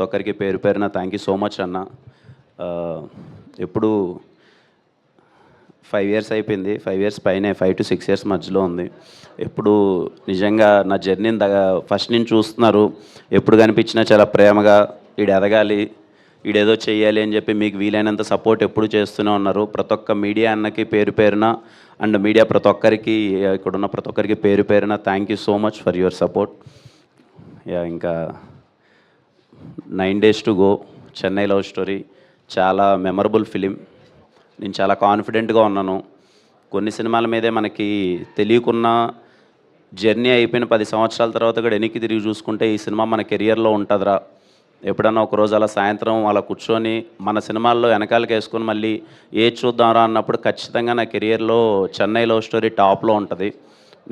ప్రతి ఒక్కరికి పేరు పేరున థ్యాంక్ యూ సో మచ్ అన్న. ఎప్పుడు 5 years అయిపోయింది, 5 years పైనే, 5 to 6 years మధ్యలో ఉంది. ఎప్పుడు నిజంగా నా జర్నీని ఫస్ట్ నుంచి చూస్తున్నారు. ఎప్పుడు కనిపించినా చాలా ప్రేమగా ఈడు ఎదగాలి, ఈడేదో చెయ్యాలి అని చెప్పి మీకు వీలైనంత సపోర్ట్ ఎప్పుడు చేస్తూనే ఉన్నారు. ప్రతి ఒక్క మీడియా అన్నకి పేరు పేరున అండ్ మీడియా ప్రతి ఒక్కరికి, ఇక్కడున్న ప్రతి ఒక్కరికి పేరు పేరున thank you so much for your support. ఇంకా 9 days to go, Chennai love story చాలా మెమరబుల్ ఫిలిం. నేను చాలా కాన్ఫిడెంట్గా ఉన్నాను. కొన్ని సినిమాల మీదే మనకి తెలియకున్న జర్నీ అయిపోయిన 10 సంవత్సరాల తర్వాత కూడా వెనక్కి తిరిగి చూసుకుంటే ఈ సినిమా మన కెరియర్లో ఉంటుందిరా, ఎప్పుడన్నా ఒకరోజు అలా సాయంత్రం అలా కూర్చొని మన సినిమాల్లో వెనకాలకి వేసుకొని మళ్ళీ ఏది చూద్దాంరా అన్నప్పుడు ఖచ్చితంగా నా కెరియర్లో చెన్నై లవ్ స్టోరీ టాప్లో ఉంటుంది.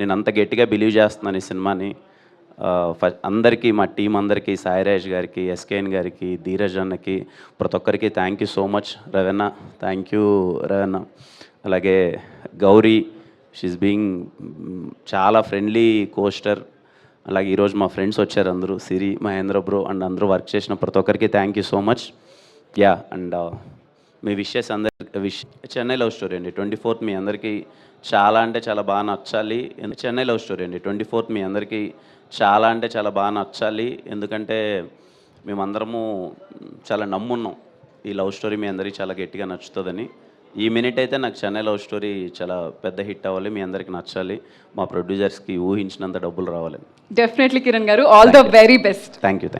నేను అంత గట్టిగా బిలీవ్ చేస్తున్నాను ఈ సినిమాని. అందరికీ, మా టీం అందరికీ, సాయిరాజ్ గారికి, ఎస్కేఎన్ గారికి, ధీరజ్ అన్నకి, ప్రతి ఒక్కరికి thank you so much. Ravana, thank you రవణ. అలాగే గౌరీ, షీస్ బీయింగ్ చాలా ఫ్రెండ్లీ కోస్టర్. అలాగే ఈరోజు మా ఫ్రెండ్స్ వచ్చారు అందరూ, సిరి, మహేంద్ర బ్రో అండ్ అందరూ వర్క్ చేసిన ప్రతి ఒక్కరికి thank you so much. And me wishes అందరి చెన్నై లవ్ స్టోరీ అండి 24th మీ అందరికీ చాలా అంటే చాలా బాగా నచ్చాలి. చెన్నై లవ్ స్టోరీ అండి 24th మీ అందరికీ చాలా అంటే చాలా బాగా నచ్చాలి. ఎందుకంటే మేమందరము చాలా నమ్మున్నాం ఈ లవ్ స్టోరీ మీ అందరికీ చాలా గట్టిగా నచ్చుతుందని. ఈ మినిట్ అయితే నాకు చెన్నై లవ్ స్టోరీ చాలా పెద్ద హిట్ అవ్వాలి, మీ అందరికి నచ్చాలి, మా ప్రొడ్యూసర్స్కి ఊహించినంత డబ్బులు రావాలి. డెఫినెట్లీ కిరణ్ గారు, all the very best. Thank you.